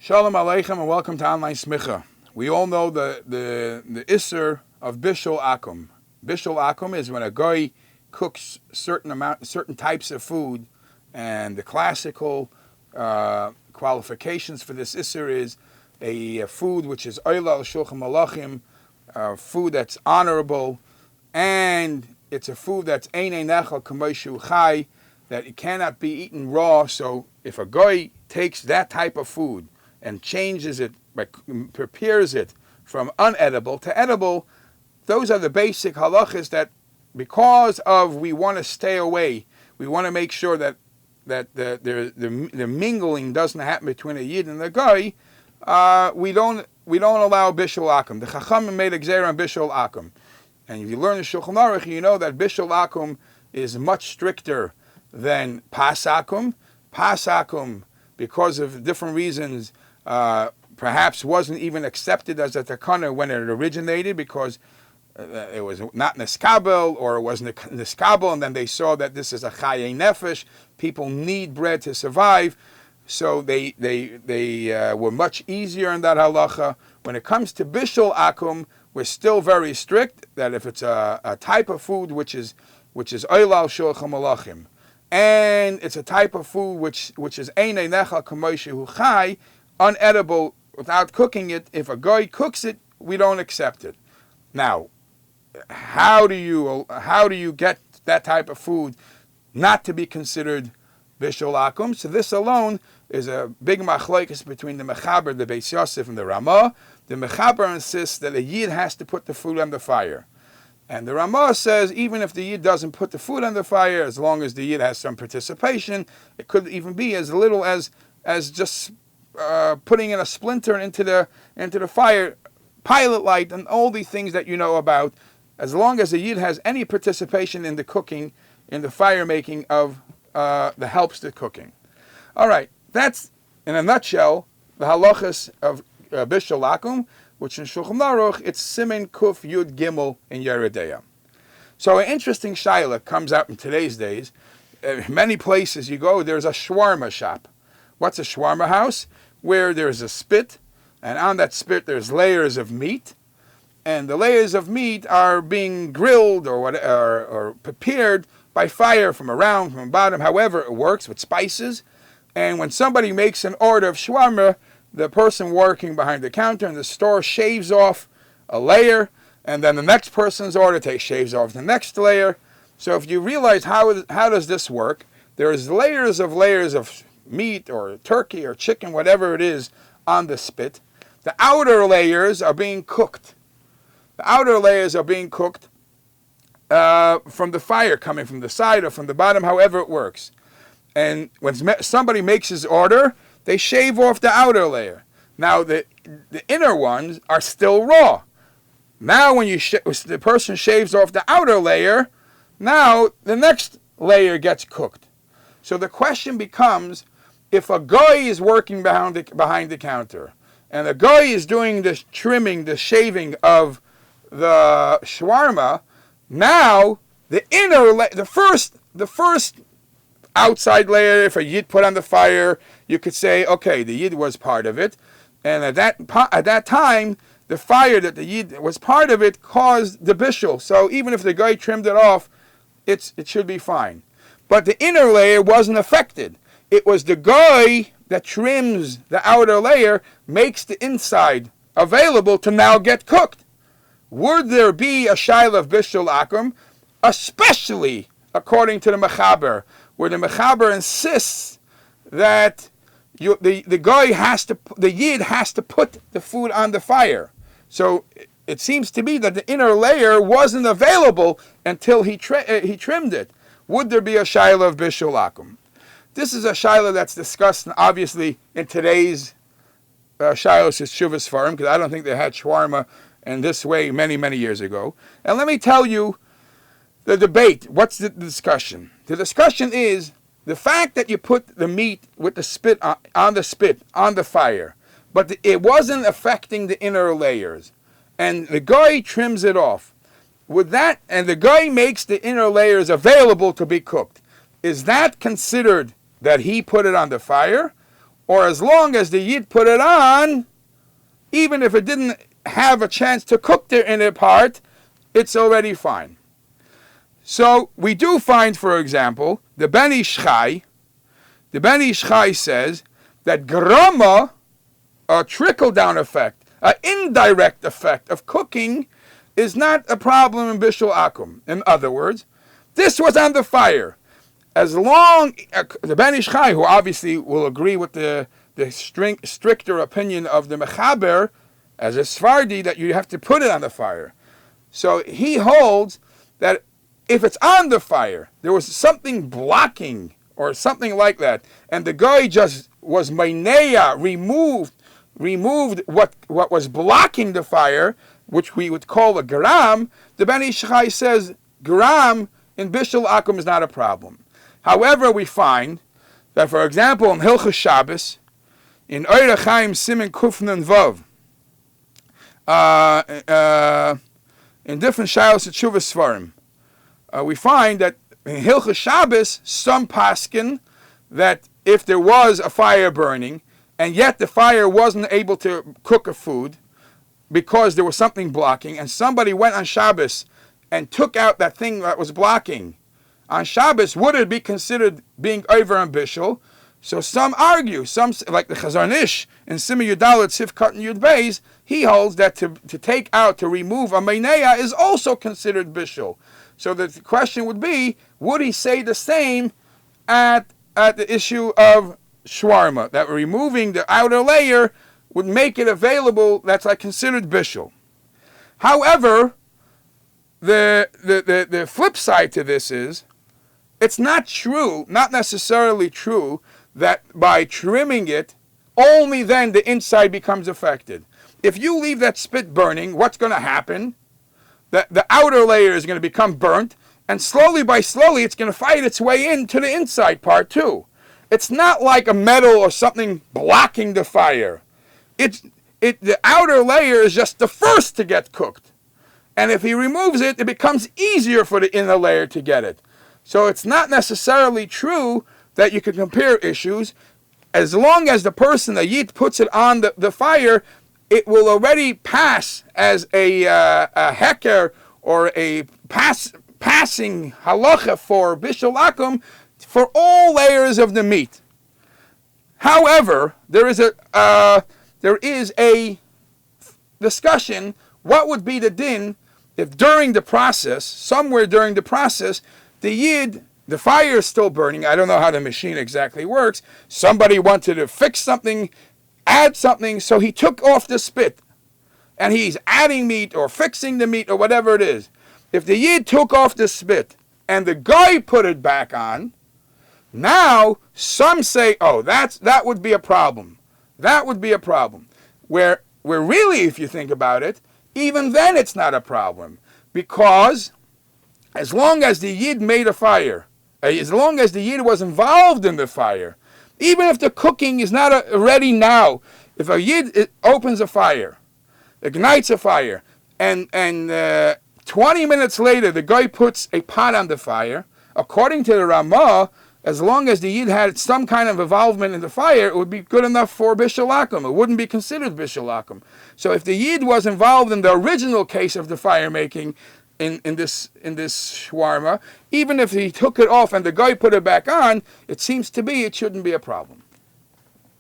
Shalom Aleichem and welcome to Online Smicha. We all know the Isser of bishul akum. Bishul akum is when a guy cooks certain types of food, and the classical qualifications for this Isser is a food which is oila al shulchan malachim, food that's honorable, and it's a food that's einei nechal k'moshu chai, that it cannot be eaten raw. So if a guy takes that type of food and changes it, prepares it from unedible to edible, those are the basic halachas that, because of we want to stay away, we want to make sure that the mingling doesn't happen between a yid and a guy. We don't allow bishul akum. The Chachamim made a gzeira on bishul akum, and if you learn the Shulchan Aruch, you know that bishul akum is much stricter than pas akum. Pas akum, because of different reasons, perhaps wasn't even accepted as a takana when it originated, because it was not niskabel, or it wasn't niskabel, and then they saw that this is a chaye nefesh. People need bread to survive, so they were much easier in that halacha. When it comes to bishul akum, we're still very strict that if it's a type of food which is oilal shulchan malachim, and it's a type of food which is einei nechal k'moshe chai, unedible without cooking it, if a guy cooks it, we don't accept it. Now, how do you get that type of food not to be considered bishul akum? So this alone is a big machlokes between the Mechaber, the Beis Yosef, and the Ramah. The Mechaber insists that a yid has to put the food on the fire, and the Ramah says even if the yid doesn't put the food on the fire, as long as the yid has some participation, it could even be as little as just putting in a splinter into the fire, pilot light, and all these things that you know about. As long as the yid has any participation in the cooking, in the fire making of the helps to cooking. All right, that's in a nutshell the halachas of bishul akum, which in Shulchan Aruch it's Simin Kuf Yud Gimel in Yeridea. So an interesting shaila comes out in today's days. Many places you go, there's a shwarma shop. What's a shwarma house? Where there's a spit, and on that spit there's layers of meat, and the layers of meat are being grilled or prepared by fire from around, from the bottom, however it works, with spices. And when somebody makes an order of shwarma, the person working behind the counter in the store shaves off a layer, and then the next person's order shaves off the next layer. So if you realize how does this work, there's layers of meat or turkey or chicken, whatever it is, on the spit. The outer layers are being cooked. The outer layers are being cooked from the fire coming from the side or from the bottom, however it works. And when somebody makes his order, they shave off the outer layer. Now the inner ones are still raw. Now when the person shaves off the outer layer, now the next layer gets cooked. So the question becomes, if a guy is working behind the counter, and a guy is doing the trimming, the shaving of the shwarma, now the inner the first outside layer, if a yid put on the fire, you could say, okay, the yid was part of it, and at that time, the fire that the yid was part of it caused the bishul. So even if the guy trimmed it off, it should be fine. But the inner layer wasn't affected. It was the guy that trims the outer layer, makes the inside available to now get cooked. Would there be a shaila of bishul akum, especially according to the Mechaber, where the Mechaber insists that the yid has to put the food on the fire. So it seems to be that the inner layer wasn't available until he trimmed it. Would there be a shaila of bishul akum? This is a shaila that's discussed, obviously, in today's shailos Shuvas Farim, because I don't think they had shawarma in this way many, many years ago. And let me tell you the debate. What's the discussion? The discussion is the fact that you put the meat with the spit on the fire, but it wasn't affecting the inner layers, and the guy trims it off. And the guy makes the inner layers available to be cooked. Is that considered that he put it on the fire? or as long as the Yid put it on, even if it didn't have a chance to cook the inner part, it's already fine. So we do find, for example, the Ben Ish Chai says that grama, a trickle-down effect, an indirect effect of cooking, is not a problem in bishul akum. In other words, this was on the fire. As long, the Ben Ish Chai, who obviously will agree with the stricter opinion of the Mechaber, as a Sfardi, that you have to put it on the fire. So he holds that if it's on the fire, there was something blocking or something like that, and the guy just was maineya, removed what was blocking the fire, which we would call a gram, the Ben Ish Chai says gram in bishul akum is not a problem. However, we find that, for example, in Hilchos Shabbos, in Oire Chaim Simen Kufnan Vav, in different Shayos Teshuvas Svarim, we find that in Hilchos Shabbos, some paskin that if there was a fire burning, and yet the fire wasn't able to cook a food because there was something blocking, and somebody went on Shabbos and took out that thing that was blocking, on Shabbos, would it be considered being over on bishul? So some argue, some like the Chazon Ish in Simon Yudalit Sif Katan Yud Beis, he holds that to take out, to remove a meineya is also considered bishul. So the question would be, would he say the same at the issue of shwarma, that removing the outer layer would make it available, that's like considered bishul. However, the flip side to this is, it's not true, not necessarily true, that by trimming it, only then the inside becomes affected. If you leave that spit burning, what's going to happen? The outer layer is going to become burnt, and slowly it's going to fight its way into the inside part too. It's not like a metal or something blocking the fire. The outer layer is just the first to get cooked. And if he removes it, it becomes easier for the inner layer to get it. So it's not necessarily true that you can compare issues. As long as the person, the Yid, puts it on the fire, it will already pass as a heker or a passing halacha for bishul akum for all layers of the meat. However, there is a discussion, what would be the din if during the process, somewhere during the process, the Yid, the fire is still burning. I don't know how the machine exactly works. Somebody wanted to fix something, add something, so he took off the spit. And he's adding meat or fixing the meat or whatever it is. If the Yid took off the spit and the guy put it back on, now some say, oh, that would be a problem. That would be a problem. Where really, if you think about it, even then it's not a problem. Because as long as the Yid made a fire, as long as the Yid was involved in the fire, even if the cooking is not ready now, if a Yid opens a fire, ignites a fire, and 20 minutes later the guy puts a pot on the fire, according to the Ramah, as long as the Yid had some kind of involvement in the fire, it would be good enough for bishul akum. It wouldn't be considered bishul akum. So if the Yid was involved in the original case of the fire making, in this shwarma, even if he took it off and the guy put it back on, it seems to be it shouldn't be a problem.